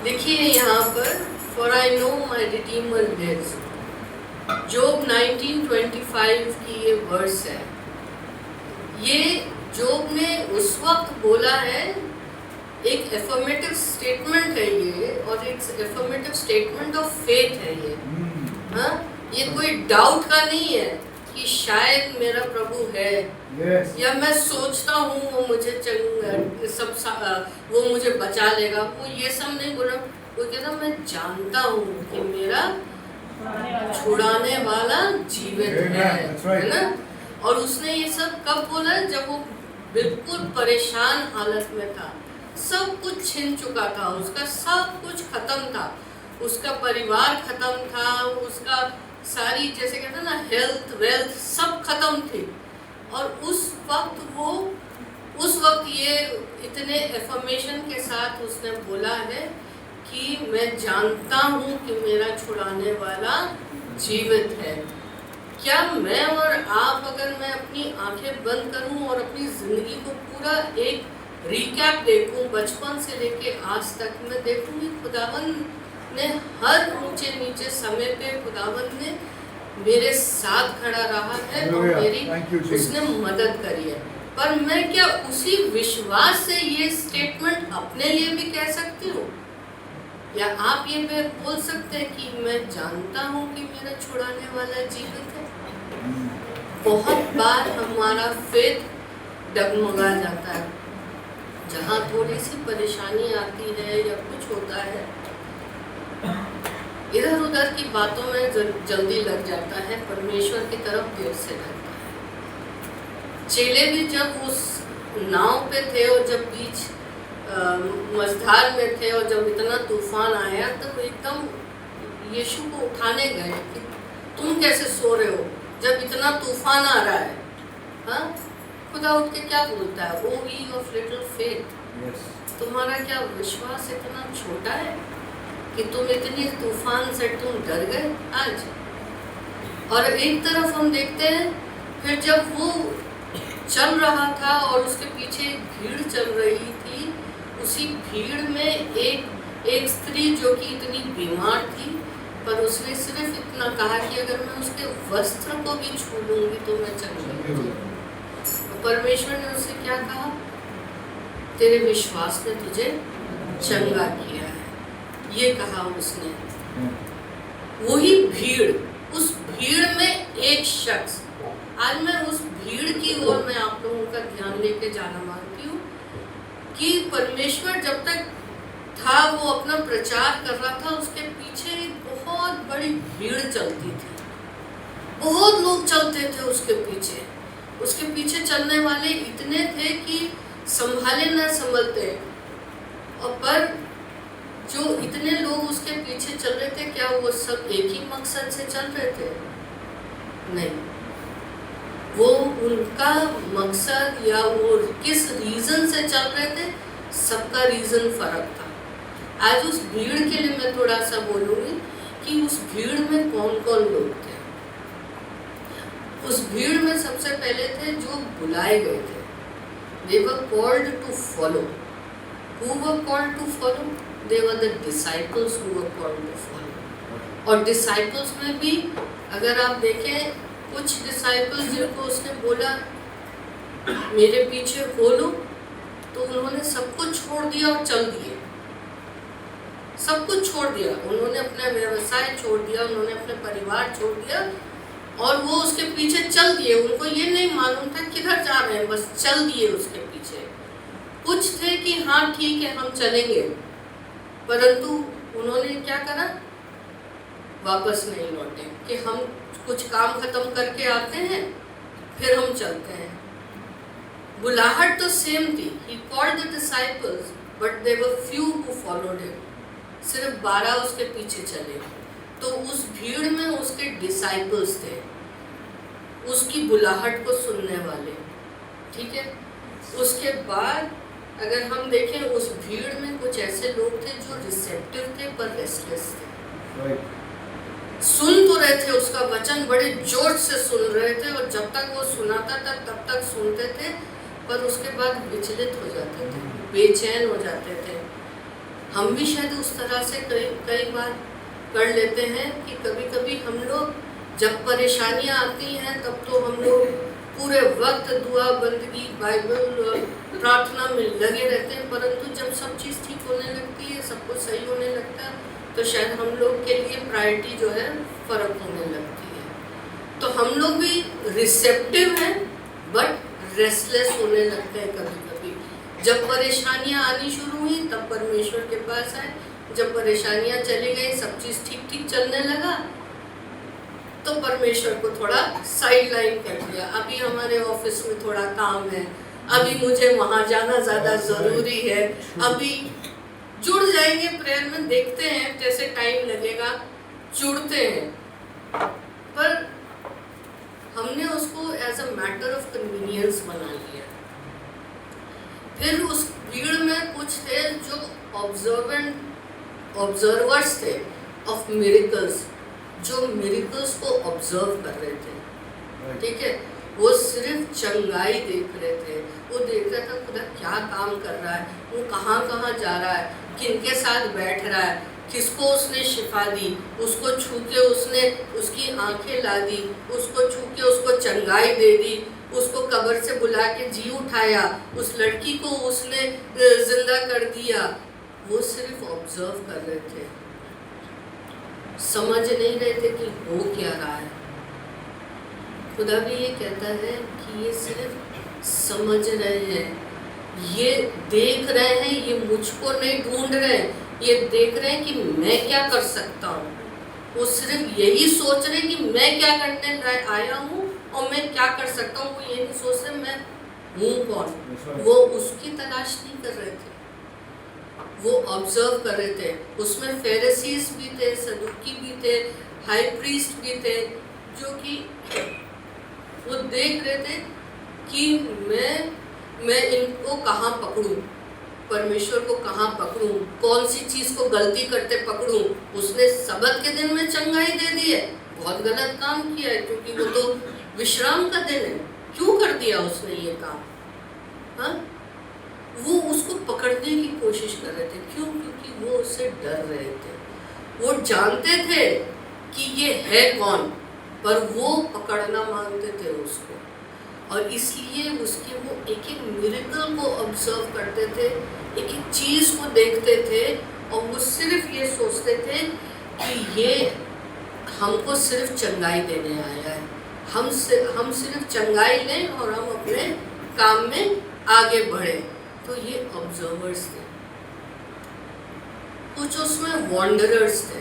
देखिए यहाँ पर for I know my redeemer lives, Job 1925 की ये वर्स है। ये जोब ने उस वक्त बोला है, एक एफर्मेटिव स्टेटमेंट है ये, और एक एफर्मेटिव स्टेटमेंट ऑफ फेथ है ये। हाँ, ये कोई डाउट का नहीं है कि शायद मेरा प्रभु है, या मैं सोचता हूँ वो मुझे वो मुझे बचा लेगा, वो ये सब नहीं बोला। वो कहता मैं जानता हूँ कि मेरा छुड़ाने वाला जीवित है ना। और उसने ये सब कब बोला? जब वो बिल्कुल परेशान हालत में था, सब कुछ छिन चुका था, उसका सब कुछ खत्म था, उसका परिवार खत्म था, उसका सारी जैसे कहते ना हेल्थ वेल्थ सब खत्म थी। और उस वक्त ये इतने एफर्मेशन के साथ उसने बोला है कि मैं जानता हूँ कि मेरा छुड़ाने वाला जीवित है। क्या मैं और आप, अगर मैं अपनी आंखें बंद करूं और अपनी जिंदगी को पूरा एक रिकैप देखूं, बचपन से लेके आज तक, मैं देखूंगी खुदावंद ने हर ऊंचे नीचे समय पे खुदावंद ने मेरे साथ खड़ा रहा है और मेरी उसने मदद करी है। पर मैं क्या उसी विश्वास से ये स्टेटमेंट अपने लिए भी कह सकती हूँ? या आप ये बोल सकते हैं कि मैं जानता हूँ कि मेरा छुड़ाने वाला जीवित है? बहुत बार हमारा फेथ डगमगा जाता है, जहाँ थोड़ी सी परेशानी आती है या कुछ होता है, इधर उधर की बातों में जल्दी लग जाता है, परमेश्वर की तरफ देर से लगता है। चेले भी जब उस नाव पे थे और जब बीच मझधार में थे और जब इतना तूफान आया तो एकदम यीशु को उठाने गए कि तुम कैसे सो रहे हो जब इतना तूफान आ रहा है। हाँ, खुदा उठ के क्या बोलता है? O ye of little faith, तुम्हारा क्या विश्वास इतना छोटा है कि तुम इतनी तूफान से तुम डर गए आज। और एक तरफ हम देखते हैं, फिर जब वो चल रहा था और उसके पीछे भीड़ चल रही थी, उसी भीड़ में एक स्त्री जो कि इतनी बीमार थी, पर उसने सिर्फ इतना कहा कि अगर मैं उसके वस्त्र को भी छू लूंगी तो मैं चल जाऊंगी। परमेश्वर ने उससे क्या कहा? तेरे विश्वास ने तुझे चंगा किया है, ये कहा उसने। वही भीड़, उस भीड़ में एक शख्स, आज मैं उस भीड़ की ओर मैं आप लोगों का ध्यान लेके जाना मांगती हूँ कि परमेश्वर जब तक था वो अपना प्रचार कर रहा था, उसके पीछे एक बहुत बड़ी भीड़ चलती थी, बहुत लोग चलते थे उसके पीछे। उसके पीछे चलने वाले इतने थे कि संभाले न संभलते। और पर जो इतने लोग उसके पीछे चल रहे थे, क्या वो सब एक ही मकसद से चल रहे थे? नहीं, वो उनका मकसद या वो किस रीजन से चल रहे थे, सबका रीजन फर्क था। आज उस भीड़ के लिए मैं थोड़ा सा बोलूँगी कि उस भीड़ में कौन कौन लोग थे। उस भीड़ में सबसे पहले थे जो बुलाए गए थे, they were called to follow. Who were called to follow? They were the disciples who were called to follow. और disciples में भी अगर आप देखें, कुछ disciples जिनको उसने बोला मेरे पीछे हो लो, तो उन्होंने सब कुछ छोड़ दिया और चल दिए। सब कुछ छोड़ दिया, उन्होंने अपना व्यवसाय छोड़ दिया, उन्होंने अपने परिवार छोड़ दिया और वो उसके पीछे चल दिए। उनको ये नहीं मालूम था किधर जा रहे हैं, बस चल दिए उसके पीछे। कुछ थे कि हाँ ठीक है हम चलेंगे, परंतु उन्होंने क्या करा? वापस नहीं लौटे कि हम कुछ काम खत्म करके आते हैं फिर हम चलते हैं। बुलाहट तो सेम थी, he called the disciples but there were few who followed him. सिर्फ 12 उसके पीछे चले। तो उस भीड़ में उसके डिसाइपल्स थे, उसकी बुलाहट को सुनने वाले, ठीक है। उसके बाद अगर हम देखें, उस भीड़ में कुछ ऐसे लोग थे जो रिसेप्टिव थे पर रेस्टलेस थे। सुन तो रहे थे उसका वचन, बड़े जोर से सुन रहे थे और जब तक वो सुनाता था तब तक सुनते थे, पर उसके बाद विचलित हो जाते थे, बेचैन हो जाते थे। हम भी शायद उस तरह से कई बार कर लेते हैं कि कभी कभी हम लोग जब परेशानियां आती हैं तब तो हम लोग पूरे वक्त दुआ बंदगी बाइबल प्रार्थना में लगे रहते हैं, परंतु जब सब चीज़ ठीक होने लगती है, सब कुछ सही होने लगता है, तो शायद हम लोग के लिए प्रायोरिटी जो है फ़र्क होने लगती है। तो हम लोग भी रिसेप्टिव हैं बट रेस्टलेस होने लगते हैं कभी कभी। जब परेशानियां आनी शुरू हुई तब परमेश्वर के पास आए, जब परेशानियां चली गई, सब चीज़ ठीक ठीक चलने लगा, तो परमेश्वर को थोड़ा साइड लाइन कर दिया। अभी हमारे ऑफिस में थोड़ा काम है, अभी मुझे वहाँ जाना ज़्यादा ज़रूरी है, अभी जुड़ जाएंगे प्रेयर में, देखते हैं जैसे टाइम लगेगा, जुड़ते हैं। पर हमने उसको as a matter of convenience बना लिया। फिर उस भीड़ में कुछ थे जो ऑब्जर्वर्स थे ऑफ मिरेकल्स, जो मिरेकल्स को ऑब्जर्व कर रहे थे, ठीक है। वो सिर्फ चंगाई देख रहे थे, वो देख रहा था खुदा क्या काम कर रहा है, वो कहाँ कहाँ जा रहा है, किनके साथ बैठ रहा है, किसको उसने शिफा दी, उसको छू के उसने उसकी आंखें ला दी, उसको छू के उसको चंगाई दे दी, उसको कब्र से बुला के जी उठाया, उस लड़की को उसने जिंदा कर दिया। वो सिर्फ ऑब्जर्व कर रहे थे, समझ नहीं रहे थे कि हो क्या रहा है। खुदा भी ये कहता है कि ये सिर्फ समझ रहे हैं, ये देख रहे हैं, ये मुझको नहीं ढूंढ रहे हैं, ये देख रहे हैं कि मैं क्या कर सकता हूँ। वो सिर्फ यही सोच रहे कि मैं क्या करने आया हूँ और मैं क्या कर सकता हूँ। वो ये नहीं सोच रहे मैं हूँ कौन। वो उसकी तलाश नहीं कर रहे थे, वो ऑब्जर्व कर रहे थे। उसमें फेरिसीज भी थे, सदुकी भी थे, हाई प्रीस्ट भी थे, जो कि वो देख रहे थे कि मैं इनको कहाँ पकड़ूं, परमेश्वर को कहाँ पकड़ूं, कौन सी चीज़ को गलती करते पकड़ूं। उसने सबत के दिन में चंगाई दे दी है, बहुत गलत काम किया है, क्योंकि वो तो विश्राम का दिन है। क्यों कर दिया उसने ये काम? हाँ, वो उसको पकड़ने की कोशिश कर रहे थे। क्यों? क्योंकि वो उससे डर रहे थे। वो जानते थे कि ये है कौन, पर वो पकड़ना मांगते थे उसको, और इसलिए उसके वो एक एक मिरेकल को ऑब्जर्व करते थे, एक एक चीज़ को देखते थे, और वो सिर्फ ये सोचते थे कि ये हमको सिर्फ चंगाई देने आया है, हम सिर्फ चंगाई लें और हम अपने काम में आगे बढ़े। तो ये ऑब्जर्वर्स थे। कुछ उसमें वॉन्डरर्स थे,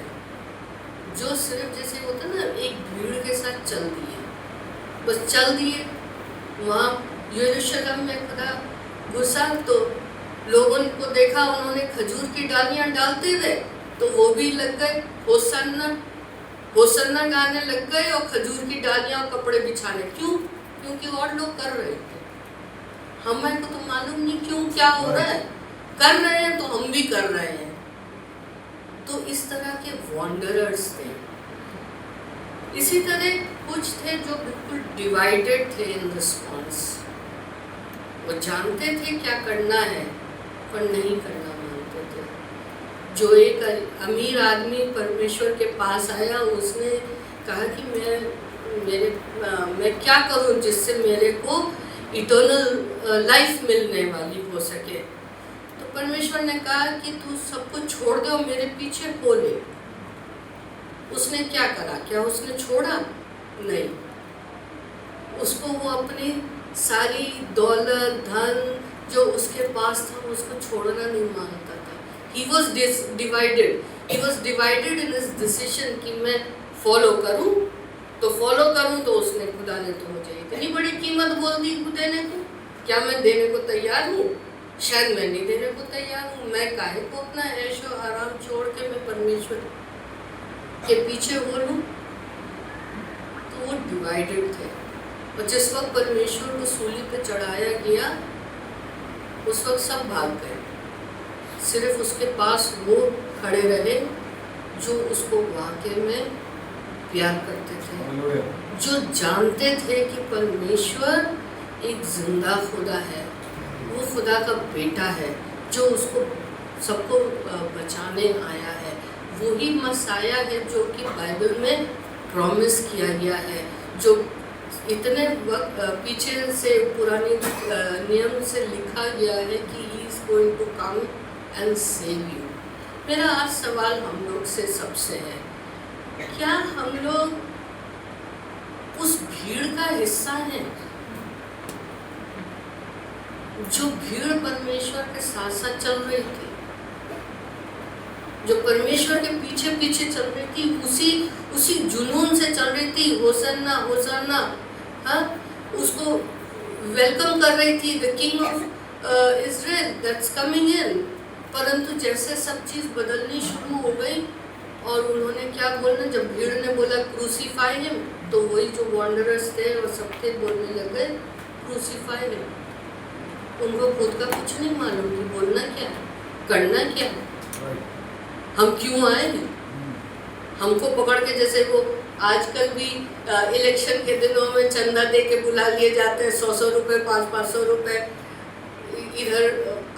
जो सिर्फ जैसे होता है ना, एक भीड़ के साथ चल दिए, बस चल दिए। वहाँ यरूशलेम में खुदा घुसा तो लोगों को देखा, उन्होंने खजूर की डालियाँ डालते थे तो वो भी लग गए होसन्ना होसन्ना गाने लग गए, और खजूर की डालियाँ और कपड़े बिछाने। क्यों? क्योंकि और लोग कर रहे थे। हमें को तो मालूम नहीं क्यों क्या हो रहा है, कर रहे हैं तो हम भी कर रहे हैं। तो इस तरह के वॉन्डरर्स थे। इसी तरह कुछ थे जो बिल्कुल डिवाइडेड थे इन रिस्पॉन्स। वो जानते थे क्या करना है पर नहीं करना मानते थे। जो एक अमीर आदमी परमेश्वर के पास आया, उसने कहा कि मैं क्या करूं जिससे मेरे को इटर्नल लाइफ मिलने वाली हो सके। तो परमेश्वर ने कहा कि तू सब कुछ छोड़ दे और मेरे पीछे हो ले। उसने क्या करा? क्या उसने छोड़ा? नहीं। उसको वो अपनी सारी दौलत धन जो उसके पास था उसको छोड़ना नहीं मानता था। He was divided. He was divided in his decision कि मैं फॉलो करूं तो फॉलो करूं। तो उसने खुदा ने तो मुझे इतनी बड़ी कीमत बोल दी देने को, क्या मैं देने को तैयार हूँ? शायद मैं नहीं देने को तैयार हूँ। मैं काहे को अपना ऐशो आराम छोड़ के मैं परमेश्वर के पीछे हो लूँ? तो वो डिवाइडेड थे। और जिस वक्त परमेश्वर को सूली पे चढ़ाया गया उस वक्त सब भाग गए, सिर्फ उसके पास वो खड़े रहे जो उसको वाकई में प्यार करते थे, जो जानते थे कि परमेश्वर एक जिंदा खुदा है, वो खुदा का बेटा है जो उसको सबको बचाने आया है। वही मसाया है जो कि बाइबल में प्रॉमिस किया गया है, जो इतने वक्त पीछे से पुराने नियम से लिखा गया है कि he is going to come and save you. मेरा आज सवाल हम लोग से सबसे है, क्या हम लोग उस भीड़ का हिस्सा हैं जो भीड़ परमेश्वर के साथ साथ चल रही थी, जो परमेश्वर के पीछे पीछे चल रही थी, उसी जुनून से चल रही थी, होसन्ना होसन्ना, हाँ, उसको वेलकम कर रही थी, the king of Israel that's coming in. परंतु जैसे सब चीज़ बदलनी शुरू हो गई और उन्होंने क्या बोलना, जब भीड़ ने बोला क्रूसीफाई हिम, तो वही जो वॉन्डरर्स थे और सब थे बोलने लगे क्रूसीफाई हिम। उनको खुद का कुछ नहीं मालूम कि बोलना क्या है, करना क्या है, हम क्यों आए हैं। हमको पकड़ के, जैसे वो आजकल भी इलेक्शन के दिनों में चंदा दे के बुला लिए जाते हैं, 100-100 रुपये, 500-500 रुपये, इधर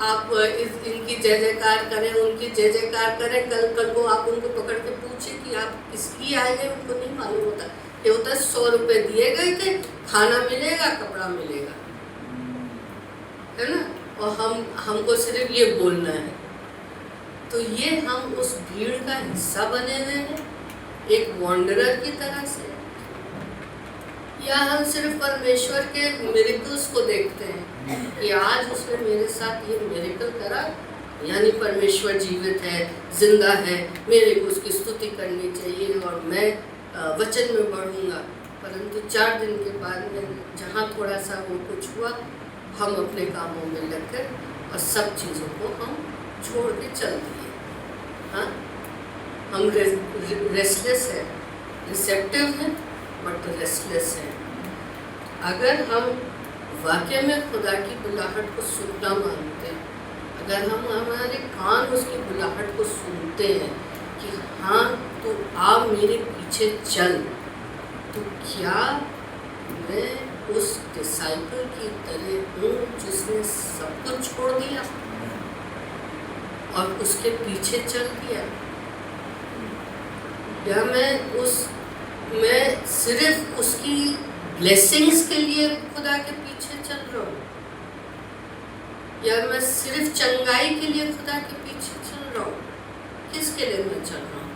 आप इनकी जय जयकार करें, उनकी जय जयकार करें। कल को आप उनको पकड़ के पूछे कि आप किसकी आए हैं, उनको नहीं मालूम होता। ये होता है 100 रुपये दिए गए थे, खाना मिलेगा, कपड़ा मिलेगा, है ना, और हमको सिर्फ ये बोलना है। तो ये हम उस भीड़ का हिस्सा बने हुए हैं, एक वॉन्डरर की तरह से, या हम सिर्फ परमेश्वर के मिरेकल्स को देखते हैं कि आज उसने मेरे साथ ये मिरेकल करा, यानी परमेश्वर जीवित है, जिंदा है, मेरे को उसकी स्तुति करनी चाहिए और मैं वचन में बढ़ूंगा। परंतु 4 दिन के बाद में जहाँ थोड़ा सा वो कुछ हुआ, हम अपने कामों में लगकर और सब चीज़ों को हम छोड़ के चल दिए। हाँ, हम रेस्टलेस है, रिसेप्टिव हैं बट रेस्टलेस है। अगर हम वाकई में खुदा की बुलाहट को सुनना मांगते हैं, अगर हम हमारे कान उसकी बुलाहट को सुनते हैं कि हाँ तू आ मेरे पीछे चल, तो क्या मैं उस डिसाइपल की तरह हूँ जिसने सब कुछ छोड़ दिया और उसके पीछे चल दिया, या मैं सिर्फ उसकी ब्लेसिंग्स के लिए खुदा के पीछे चल रहा हूँ, या मैं सिर्फ चंगाई के लिए खुदा के पीछे चल रहा हूँ। किसके लिए मैं चल रहा हूँ?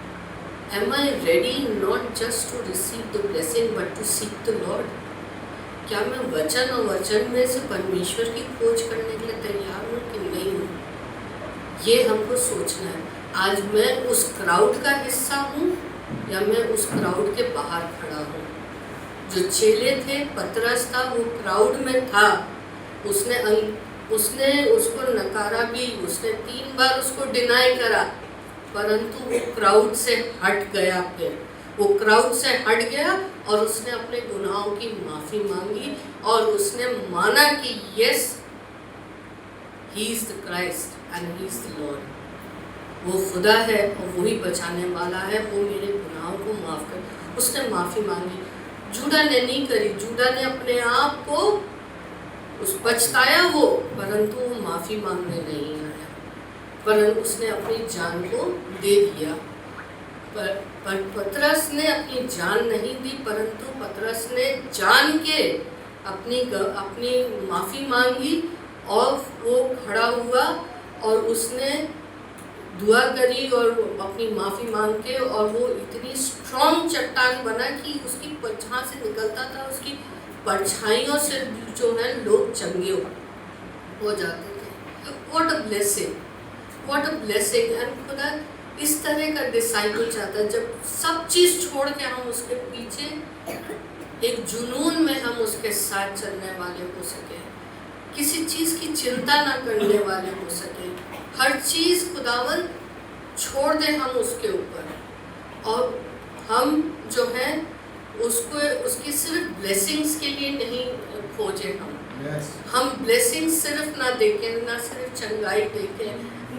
Am I ready not just to receive the blessing but to seek the Lord? क्या मैं वचन और वचन में से परमेश्वर की खोज करने के लिए तैयार हूँ कि नहीं हूँ? ये हमको सोचना है। आज मैं उस क्राउड का हिस्सा हूँ या मैं उस क्राउड के बाहर खड़ा हूँ? जो चेले थे, पतरस था, वो क्राउड में था, उसने उसको नकारा भी, उसने 3 बार उसको डिनाई करा, परंतु वो क्राउड से हट गया। फिर वो क्राउड से हट गया और उसने अपने गुनाहों की माफ़ी मांगी और उसने माना कि yes he is the Christ and he is the Lord. वो खुदा है और वही बचाने वाला है, वो मेरे गुनाहों को माफ़ कर। उसने माफ़ी मांगी। जूडा ने नहीं करी, जूडा ने अपने आप को उस पछताया वो, परंतु वो माफ़ी मांगने नहीं आया, परंतु उसने अपनी जान को दे दिया। पर पतरस ने अपनी जान नहीं दी, परंतु पतरस ने जान के अपनी माफ़ी मांगी और वो खड़ा हुआ और उसने दुआ करी और अपनी माफ़ी मांग के, और वो इतनी स्ट्रॉन्ग चट्टान बना कि उसकी जहाँ से निकलता था उसकी परछाइयों से जो है लोग चंगे हो जाते थे। What a blessing, what a blessing. And खुदा इस तरह का डिसाइपल चाहता है, जब सब चीज़ छोड़ के हम उसके पीछे एक जुनून में हम उसके साथ चलने वाले हो सके, किसी चीज़ की चिंता ना करने वाले हो सके, हर चीज़ खुदावन छोड़ दें हम उसके ऊपर, और हम जो है उसकी सिर्फ ब्लेसिंग्स के लिए नहीं खोजें हम ब्लेसिंग सिर्फ ना देखें, ना सिर्फ चंगाई देखें,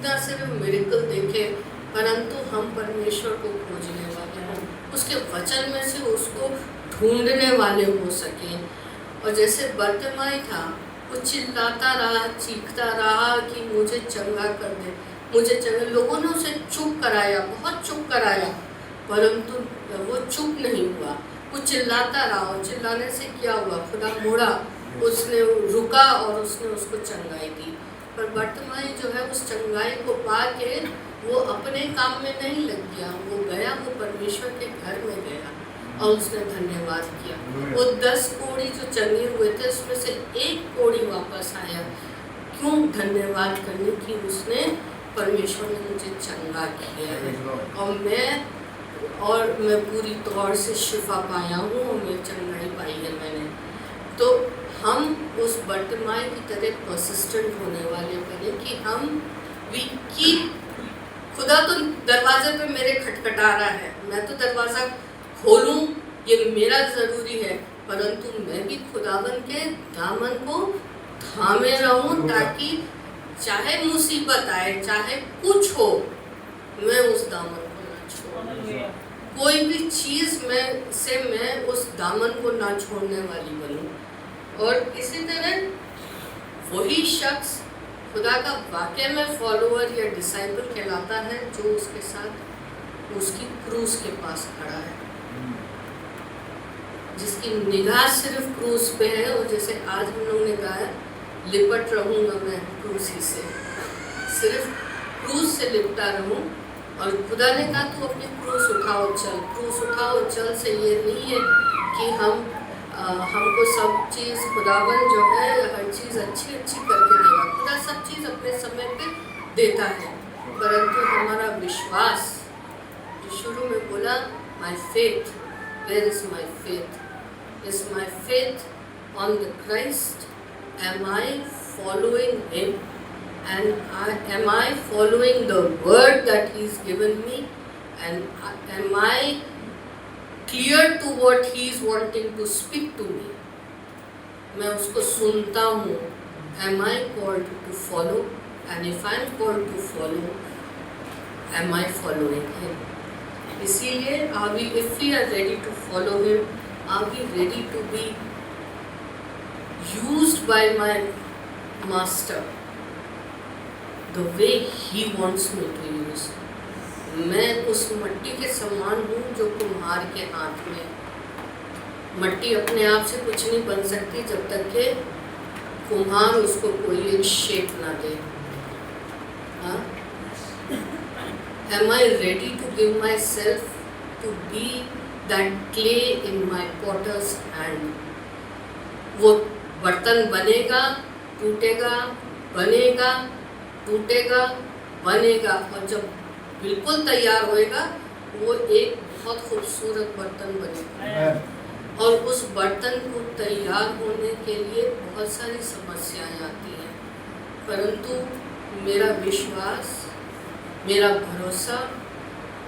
ना सिर्फ मिरेकल देखें, परंतु हम परमेश्वर को खोजने वाले हों, उसके वचन में से उसको ढूंढने वाले हो सकें। और जैसे बर्तिमाई था, वो चिल्लाता रहा, चीखता रहा कि मुझे चंगा कर दे, मुझे लोगों ने उसे चुप कराया, बहुत चुप कराया, परंतु वो चुप नहीं हुआ। वो चिल्लाता रहा, और चिल्लाने से क्या हुआ, खुदा मुड़ा, उसने रुका और उसने उसको चंगाई दी। पर बर्तिमाई जो है उस चंगाई को पा के वो अपने काम में नहीं लग गया, वो गया, वो परमेश्वर के घर में गया और उसने धन्यवाद किया। वो 10 कोढ़ी जो चंगे हुए थे उसमें से 1 कोढ़ी वापस आया। क्यों? धन्यवाद करने की उसने, परमेश्वर ने मुझे चंगा किया है और मैं पूरी तौर से शिफा पाया हूँ और मैं चंगाई पाई है मैंने। तो हम उस बर्तिमाई की तरह परसिस्टेंट होने वाले बने कि हम वी कीप। खुदा तो दरवाजे पे मेरे खटखटा रहा है, मैं तो दरवाज़ा खोलूं, ये मेरा ज़रूरी है, परंतु मैं भी खुदावन के दामन को थामे रहूं, ताकि चाहे मुसीबत आए, चाहे कुछ हो, मैं उस दामन को ना छोड़ूं। कोई भी चीज़ मैं उस दामन को ना छोड़ने वाली बनूं। और इसी तरह वही शख्स खुदा का वाकई में फॉलोअर या डिसाइपल कहलाता है जो उसके साथ उसकी क्रूस के पास खड़ा है, जिसकी निगाह सिर्फ क्रूस पे है। और जैसे आज हम लोग ने कहा, लिपट रहूँगा मैं क्रूस ही से, सिर्फ क्रूस से लिपटा रहूँ। और खुदा ने कहा तू अपनी क्रूस उठाओ चल। क्रूस उठाओ चल से ये नहीं है कि हमको सब चीज़, खुदावन जो है हर चीज़ अच्छी करके देगा। खुदा सब चीज़ अपने समय पे देता है, परंतु हमारा विश्वास, जो शुरू में बोला, my faith, where is my faith? Is my faith on the Christ? Am I following him? And am I following the word that He's given me? And am I clear to what He's wanting to speak to me? मैं उसको सुनता हूँ। Am I called to follow? And if I'm called to follow, am I following Him? इसीलिए if we are ready to follow Him, are we ready to be used by my Master the way He wants me to use? मैं उस मट्टी के समान हूँ जो कुम्हार के हाथ में। मट्टी अपने आप से कुछ नहीं बन सकती जब तक कि कुम्हार उसको कोई एक शेप ना दे। Am I ready to give myself to be that clay in my potter's hand? वो बर्तन बनेगा, टूटेगा, बनेगा, टूटेगा, बनेगा, और जब बिल्कुल तैयार होएगा वो एक बहुत खूबसूरत बर्तन बनेगा। और उस बर्तन को तैयार होने के लिए बहुत सारी समस्याएं आती हैं, परंतु मेरा विश्वास, मेरा भरोसा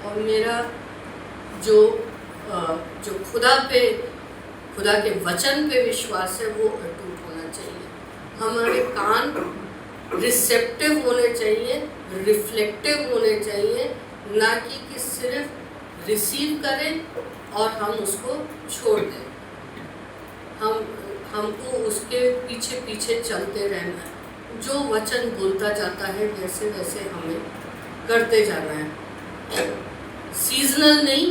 और मेरा जो खुदा के वचन पे विश्वास है वो अटूट होना चाहिए। हमारे कान रिसेप्टिव होने चाहिए, रिफ्लेक्टिव होने चाहिए, ना कि सिर्फ रिसीव करें और हम उसको छोड़ दें। हमको उसके पीछे पीछे चलते रहना है। जो वचन बोलता जाता है वैसे वैसे हमें करते जाना है। सीजनल नहीं,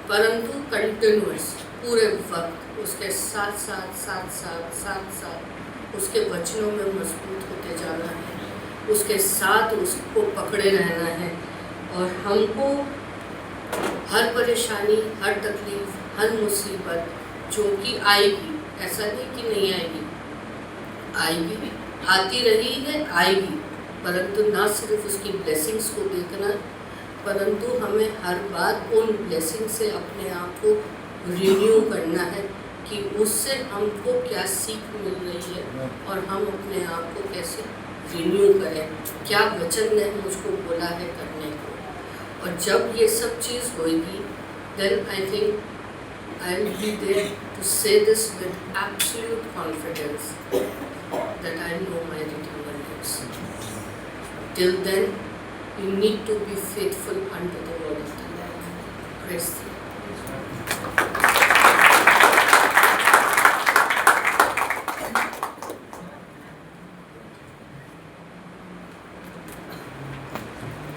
परंतु कंटिन्यूअस, पूरे वक्त उसके साथ साथ उसके वचनों में मजबूत होते जाना है, उसके साथ उसको पकड़े रहना है। और हमको हर परेशानी, हर तकलीफ, हर मुसीबत जो कि आएगी, ऐसा नहीं कि नहीं आएगी, आएगी, आती रही है, आएगी, परंतु ना सिर्फ उसकी ब्लेसिंग्स को देखना, परंतु हमें हर बार उन ब्लेसिंग से अपने आप को रिन्यू करना है कि उससे हमको क्या सीख मिल रही है और हम अपने आप को कैसे रिन्यू करें, क्या वचन ने मुझको बोला है करने को। और जब ये सब चीज़ होगी, then I think I will be there to say this with absolute confidence that I know my redeemer lives. Till then you need to be faithful unto the word of the Lord. Praise the Lord.